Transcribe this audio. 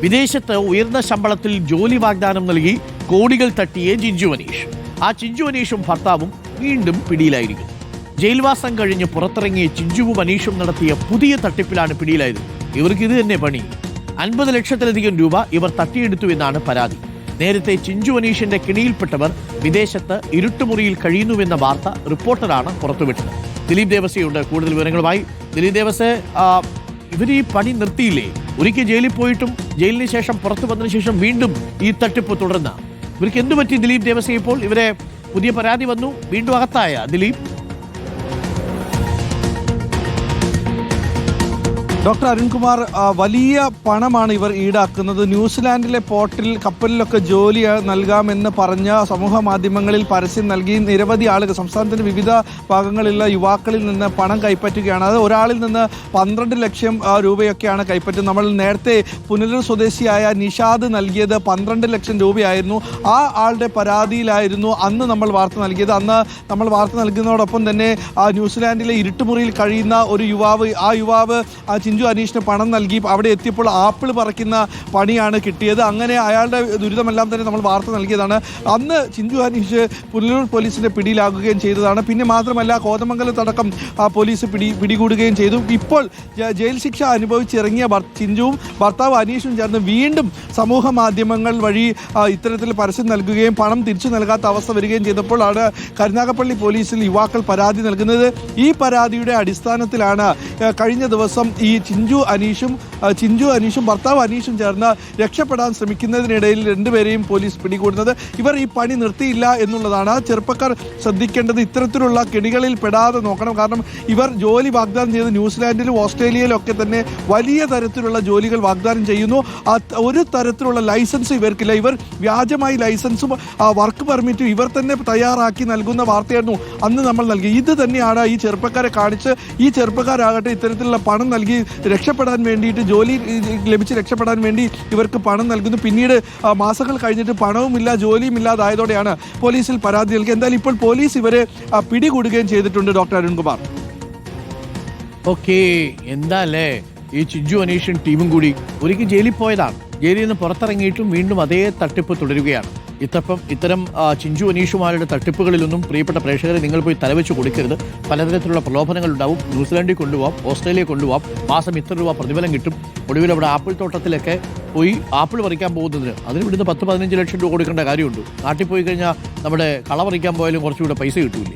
വിദേശത്ത് ഉയർന്ന ശമ്പളത്തിൽ ജോലി വാഗ്ദാനം നൽകി കോടികൾ തട്ടിയ ചിഞ്ചു അനീഷ്. ആ ചിഞ്ചു അനീഷും ഭർത്താവും വീണ്ടും പിടിയിലായിരിക്കുന്നു. ജയിൽവാസം കഴിഞ്ഞ് പുറത്തിറങ്ങിയ ചിഞ്ചുവും അനീഷും നടത്തിയ പുതിയ തട്ടിപ്പിലാണ് പിടിയിലായത്. ഇവർക്ക് ഇത് തന്നെ പണി. 50 ലക്ഷത്തിലധികം രൂപ ഇവർ തട്ടിയെടുത്തു എന്നാണ് പരാതി. നേരത്തെ ചിഞ്ചു അനീഷിന്റെ കിണിയിൽപ്പെട്ടവർ വിദേശത്ത് ഇരുട്ടുമുറിയിൽ കഴിയുന്നുവെന്ന വാർത്ത റിപ്പോർട്ടറാണ് പുറത്തുവിട്ടത്. ദിലീപ് ദേവസയുണ്ട് കൂടുതൽ വിവരങ്ങളുമായി. ദിലീപ് ദേവസ, ഇവർ ഈ പണി നിർത്തിയില്ലേ? ഒരിക്കൽ ജയിലിൽ പോയിട്ടും ജയിലിന് ശേഷം പുറത്തു വന്നതിന് ശേഷം വീണ്ടും ഈ തട്ടിപ്പ് തുടർന്ന ഇവർക്ക് എന്തു പറ്റി ദിലീപ് ദേവസ? ഇപ്പോൾ ഇവരെ പുതിയ പരാതി വന്നു, വീണ്ടും അകത്തായ ദിലീപ്. ഡോക്ടർ അരുൺകുമാർ, വലിയ പണമാണ് ഇവർ ഈടാക്കുന്നത്. ന്യൂസിലാൻഡിലെ പോർട്ടിൽ കപ്പലിലൊക്കെ ജോലി നൽകാമെന്ന് പറഞ്ഞ സമൂഹ മാധ്യമങ്ങളിൽ പരസ്യം നൽകി നിരവധി ആളുകൾ സംസ്ഥാനത്തിന്റെ വിവിധ ഭാഗങ്ങളിലുള്ള യുവാക്കളിൽ നിന്ന് പണം കൈപ്പറ്റുകയാണ്. അത് ഒരാളിൽ നിന്ന് 12 ലക്ഷം രൂപയൊക്കെയാണ് കൈപ്പറ്റുന്നത്. നമ്മൾ നേരത്തെ പുനലൂർ സ്വദേശിയായ നിഷാദ് നൽകിയത് 12 ലക്ഷം രൂപയായിരുന്നു. ആ ആളുടെ പരാതിയിലായിരുന്നു അന്ന് നമ്മൾ വാർത്ത നൽകിയത്. അന്ന് നമ്മൾ വാർത്ത നൽകുന്നതോടൊപ്പം തന്നെ ന്യൂസിലാൻഡിലെ ഇരുട്ടുമുറിയിൽ കഴിയുന്ന ഒരു യുവാവ്, ആ യുവാവ് ചിഞ്ചു അനീഷിന് പണം നൽകി അവിടെ എത്തിയപ്പോൾ ആപ്പിൾ പറിക്കുന്ന പണിയാണ് കിട്ടിയത്. അങ്ങനെ അയാളുടെ ദുരിതമെല്ലാം തന്നെ നമ്മൾ വാർത്ത നൽകിയതാണ്. അന്ന് ചിഞ്ചു അനീഷ് പുനലൂർ പോലീസിന്റെ പിടിയിലാകുകയും ചെയ്തതാണ്. പിന്നെ മാത്രമല്ല കോതമംഗലത്തടക്കം പോലീസ് പിടികൂടുകയും ചെയ്തു. ഇപ്പോൾ ജയിൽ ശിക്ഷ അനുഭവിച്ചിറങ്ങിയ ചിഞ്ചുവും ഭർത്താവ് അനീഷും ചേർന്ന് വീണ്ടും സമൂഹ മാധ്യമങ്ങൾ വഴി ഇത്തരത്തിൽ പരസ്യം നൽകുകയും പണം തിരിച്ചു നൽകാത്ത അവസ്ഥ വരികയും ചെയ്തപ്പോഴാണ് കരുനാഗപ്പള്ളി പോലീസിൽ യുവാക്കൾ പരാതി നൽകുന്നത്. ഈ പരാതിയുടെ അടിസ്ഥാനത്തിലാണ് കഴിഞ്ഞ ദിവസം ഈ ചിഞ്ചു അനീഷും ഭർത്താവ് അനീഷും ചേർന്ന് രക്ഷപ്പെടാൻ ശ്രമിക്കുന്നതിനിടയിൽ രണ്ടുപേരെയും പോലീസ് പിടികൂടുന്നത്. ഇവർ ഈ പണി നിർത്തിയില്ല എന്നുള്ളതാണ്. ചെറുപ്പക്കാർ ശ്രദ്ധിക്കേണ്ടത് ഇത്തരത്തിലുള്ള കെണികളിൽ പെടാതെ നോക്കണം. കാരണം ഇവർ ജോലി വാഗ്ദാനം ചെയ്ത് ന്യൂസിലാൻഡിലും ഓസ്ട്രേലിയയിലും ഒക്കെ തന്നെ വലിയ തരത്തിലുള്ള ജോലികൾ വാഗ്ദാനം ചെയ്യുന്നു. ഒരു തരത്തിലുള്ള ലൈസൻസ് ഇവർക്കില്ല. ഇവർ വ്യാജമായി ലൈസൻസും വർക്ക് പെർമിറ്റും ഇവർ തന്നെ തയ്യാറാക്കി നൽകുന്ന വാർത്തയായിരുന്നു അന്ന് നമ്മൾ നൽകി. ഇത് തന്നെയാണ് ഈ ചെറുപ്പക്കാരെ കാണിച്ച് ഈ ചെറുപ്പക്കാരാകട്ടെ ഇത്തരത്തിലുള്ള പണം നൽകി രക്ഷപ്പെടാൻ വേണ്ടിയിട്ട്, ജോലി ലഭിച്ച് രക്ഷപ്പെടാൻ വേണ്ടി ഇവർക്ക് പണം നൽകുന്നു. പിന്നീട് മാസങ്ങൾ കഴിഞ്ഞിട്ട് പണവുമില്ല ജോലിയും ഇല്ലാതായതോടെയാണ് പോലീസിൽ പരാതി നൽകി. എന്തായാലും ഇപ്പോൾ പോലീസ് ഇവരെ പിടികൂടുകയും ചെയ്തിട്ടുണ്ട്. ഡോക്ടർ അരുൺകുമാർ. ഓക്കെ, എന്താല്ലേ ഈ ചിഞ്ചു അനീഷും ടീമും കൂടി ഒരിക്കൽ ജയിലിൽ പോയതാണ്. ജയിലിൽ നിന്ന് പുറത്തിറങ്ങിയിട്ടും വീണ്ടും അതേ തട്ടിപ്പ് തുടരുകയാണ്. ഇത്തരം ചിഞ്ചു അനീഷുമാരുടെ തട്ടിപ്പുകളിലൊന്നും പ്രിയപ്പെട്ട പ്രേക്ഷകരെ നിങ്ങൾ പോയി തലവെച്ച് കൊടുക്കരുത്. പലതരത്തിലുള്ള പ്രലോഭനങ്ങൾ ഉണ്ടാവും. ന്യൂസിലാൻഡിൽ കൊണ്ടുപോകാം, ഓസ്ട്രേലിയയിൽ കൊണ്ടുപോകാം, മാസം ഇത്ര രൂപ പ്രതിഫലം കിട്ടും. ഒടുവിൽ അവിടെ ആപ്പിൾ തോട്ടത്തിലൊക്കെ പോയി ആപ്പിൾ പറിക്കാൻ പോകുന്നതിന് അതിന് ഇവിടുന്ന് 10-15 ലക്ഷം രൂപ കൊടുക്കേണ്ട കാര്യമുണ്ട്. നാട്ടിൽ പോയി കഴിഞ്ഞാൽ നമ്മുടെ കള പറിക്കാൻ പോയാലും കുറച്ചുകൂടെ പൈസ കിട്ടൂലേ?